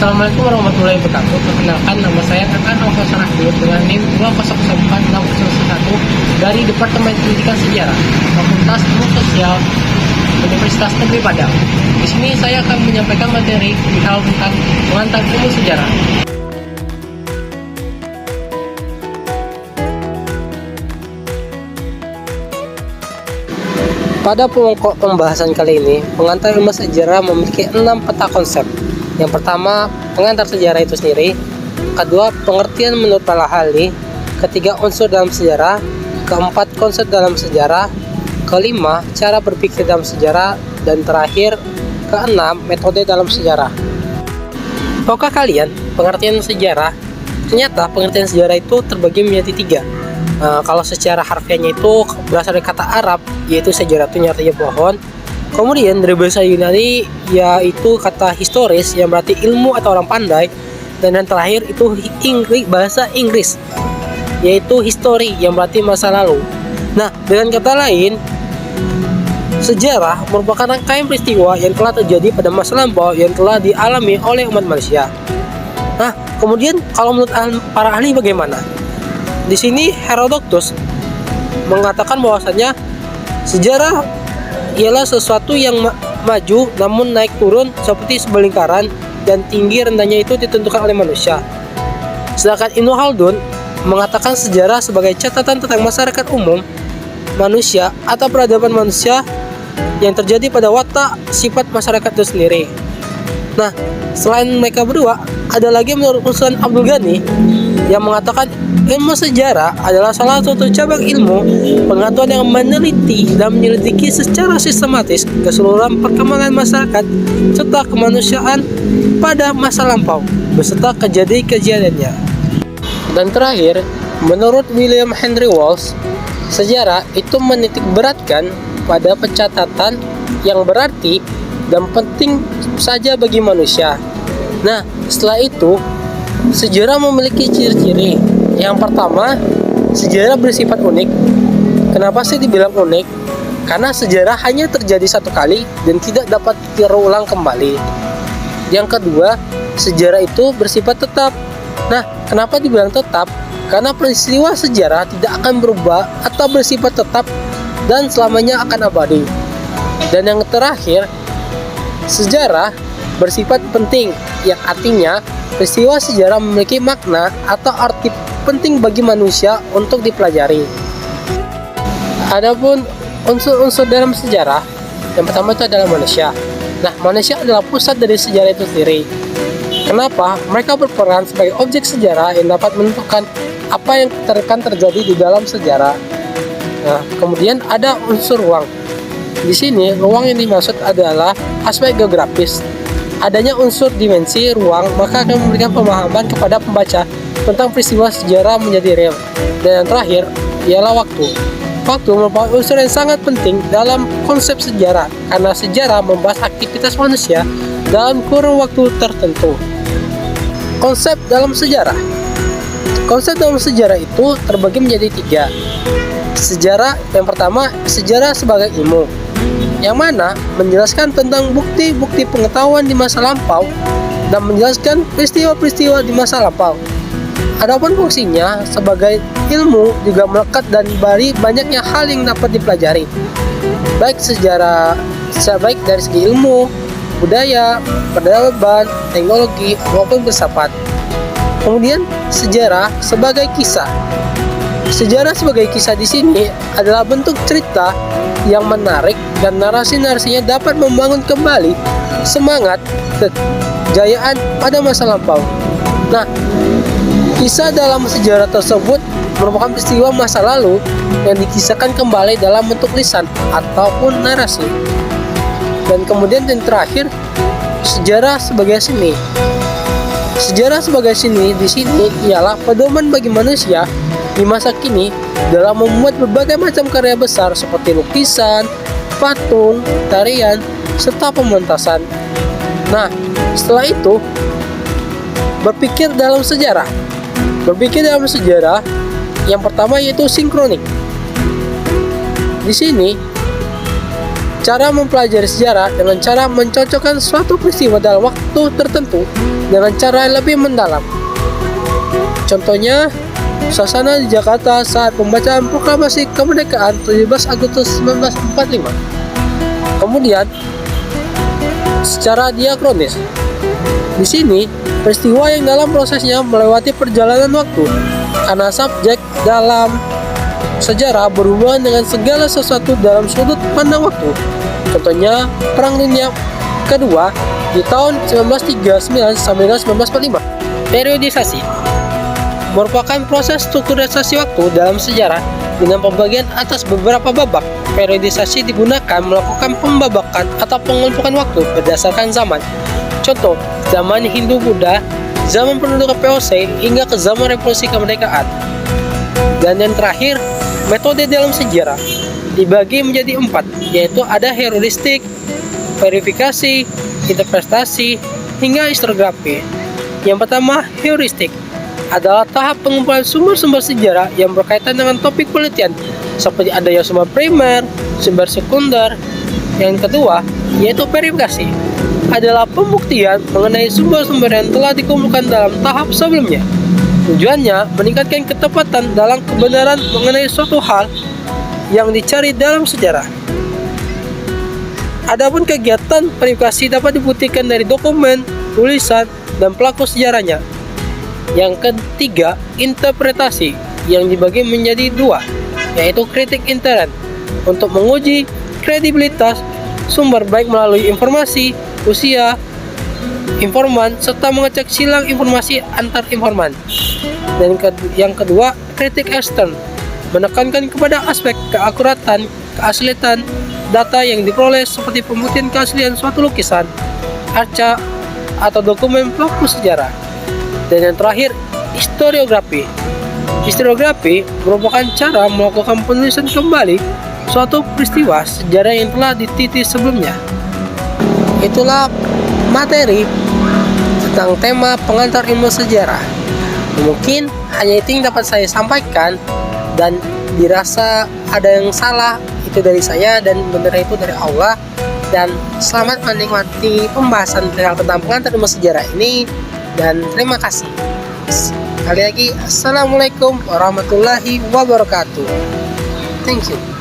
Assalamualaikum warahmatullahi wabarakatuh. Perkenalkan, nama saya Akan Alfa Rahdur dengan NIM 2004601 dari Departemen Pendidikan Sejarah, Fakultas Ilmu Sosial, Universitas Negeri Padang. Di sini saya akan menyampaikan materi perihal tentang pengantar ilmu sejarah. Pada pembahasan kali ini, pengantar ilmu sejarah memiliki 6 peta konsep. Yang pertama, pengantar sejarah itu sendiri. Kedua, pengertian menurut para ahli. Ketiga, unsur dalam sejarah. Keempat, konsep dalam sejarah. Kelima, cara berpikir dalam sejarah. Dan terakhir, keenam, metode dalam sejarah. Tahukah kalian, pengertian sejarah? Ternyata pengertian sejarah itu terbagi menjadi 3. Kalau secara harfiahnya itu berasal dari kata Arab, yaitu sejarah itu artinya pohon. Kemudian dari bahasa Yunani, yaitu kata historis yang berarti ilmu atau orang pandai. Dan yang terakhir itu bahasa Inggris, yaitu history yang berarti masa lalu. Nah, dengan kata lain, sejarah merupakan rangkaian peristiwa yang telah terjadi pada masa lampau yang telah dialami oleh umat manusia. Nah, kemudian kalau menurut para ahli bagaimana? Di sini Herodotus mengatakan bahwasanya sejarah ialah sesuatu yang maju namun naik turun seperti sebuah lingkaran dan tinggi rendahnya itu ditentukan oleh manusia. Sedangkan Ibnu Khaldun mengatakan sejarah sebagai catatan tentang masyarakat umum, manusia atau peradaban manusia yang terjadi pada watak sifat masyarakat itu sendiri. Nah, selain mereka berdua, ada lagi menurut usulan Abdul Ghani yang mengatakan ilmu sejarah adalah salah satu cabang ilmu pengetahuan yang meneliti dan menyelidiki secara sistematis keseluruhan perkembangan masyarakat serta kemanusiaan pada masa lampau beserta kejadian-kejadiannya. Dan terakhir, menurut William Henry Walsh, sejarah itu menitik beratkan pada pencatatan yang berarti dan penting saja bagi manusia. Nah, setelah itu sejarah memiliki ciri-ciri. Yang pertama, sejarah bersifat unik. Kenapa sih dibilang unik? Karena sejarah hanya terjadi satu kali dan tidak dapat terulang kembali. Yang kedua, sejarah itu bersifat tetap. Nah, kenapa dibilang tetap? Karena peristiwa sejarah tidak akan berubah atau bersifat tetap dan selamanya akan abadi. Dan yang terakhir, sejarah bersifat penting, yang artinya peristiwa sejarah memiliki makna atau arti penting bagi manusia untuk dipelajari. Adapun unsur-unsur dalam sejarah, yang pertama itu adalah manusia. Nah, manusia adalah pusat dari sejarah itu sendiri. Kenapa? Mereka berperan sebagai objek sejarah yang dapat menentukan apa yang akan terjadi di dalam sejarah. Nah, kemudian ada unsur ruang. Di sini, ruang yang dimaksud adalah aspek geografis. Adanya unsur dimensi ruang maka akan memberikan pemahaman kepada pembaca tentang peristiwa sejarah menjadi real. Dan yang terakhir ialah waktu. Waktu merupakan unsur yang sangat penting dalam konsep sejarah karena sejarah membahas aktivitas manusia dalam kurun waktu tertentu. Konsep dalam sejarah. Konsep dalam sejarah itu terbagi menjadi 3. Sejarah yang pertama, sejarah sebagai ilmu, yang mana menjelaskan tentang bukti-bukti pengetahuan di masa lampau dan menjelaskan peristiwa-peristiwa di masa lampau. Adapun fungsinya sebagai ilmu juga melekat dan dari banyaknya hal yang dapat dipelajari, baik baik dari segi ilmu, budaya, peradaban, teknologi maupun filsafat. Kemudian sejarah sebagai kisah. Sejarah sebagai kisah di sini adalah bentuk cerita yang menarik dan narasi-narasinya dapat membangun kembali semangat kejayaan pada masa lampau. Nah, kisah dalam sejarah tersebut merupakan peristiwa masa lalu yang dikisahkan kembali dalam bentuk lisan ataupun narasi. Dan kemudian yang terakhir, sejarah sebagai seni. Sejarah sebagai seni di sini ialah pedoman bagi manusia di masa kini dalam membuat berbagai macam karya besar seperti lukisan, patung, tarian, serta pementasan. Nah, setelah itu berpikir dalam sejarah. Berpikir dalam sejarah yang pertama yaitu sinkronik. Di sini cara mempelajari sejarah dengan cara mencocokkan suatu peristiwa dalam waktu tertentu dengan cara yang lebih mendalam. Contohnya, suasana di Jakarta saat pembacaan proklamasi kemerdekaan 17 Agustus 1945. Kemudian, secara diakronis. Di sini, peristiwa yang dalam prosesnya melewati perjalanan waktu, karena subjek dalam sejarah berhubungan dengan segala sesuatu dalam sudut pandang waktu. Contohnya, Perang Dunia Kedua di tahun 1939 sampai dengan 1945. Periodisasi merupakan proses strukturisasi waktu dalam sejarah dengan pembagian atas beberapa babak. Periodisasi digunakan melakukan pembabakan atau pengelompokan waktu berdasarkan zaman. Contoh, zaman Hindu-Buddha, zaman pendudukan VOC, hingga ke zaman revolusi kemerdekaan. Dan yang terakhir, metode dalam sejarah dibagi menjadi 4, yaitu ada heuristik, verifikasi, interpretasi, hingga historiografi. Yang pertama, heuristik adalah tahap pengumpulan sumber-sumber sejarah yang berkaitan dengan topik penelitian, seperti adanya sumber primer, sumber sekunder. Yang kedua, yaitu verifikasi, adalah pembuktian mengenai sumber-sumber yang telah dikumpulkan dalam tahap sebelumnya. Tujuannya meningkatkan ketepatan dalam kebenaran mengenai suatu hal yang dicari dalam sejarah. Adapun kegiatan verifikasi dapat dibuktikan dari dokumen, tulisan, dan pelaku sejarahnya. Yang ketiga, interpretasi yang dibagi menjadi 2, yaitu kritik intern untuk menguji kredibilitas sumber baik melalui informasi, usia informan, serta mengecek silang informasi antar informan. Dan yang kedua, kritik ekstern menekankan kepada aspek keakuratan, keaslian data yang diperoleh seperti pembuktian keaslian suatu lukisan, arca, atau dokumen pelaku sejarah. Dan yang terakhir, historiografi. Historiografi merupakan cara melakukan penulisan kembali suatu peristiwa sejarah yang telah dititi sebelumnya. Itulah materi tentang tema pengantar ilmu sejarah. Mungkin hanya itu yang dapat saya sampaikan, dan dirasa ada yang salah itu dari saya dan benar itu dari Allah. Dan selamat menikmati pembahasan tentang pengantar ilmu sejarah ini, dan terima kasih. Sekali lagi, assalamualaikum warahmatullahi wabarakatuh. Thank you.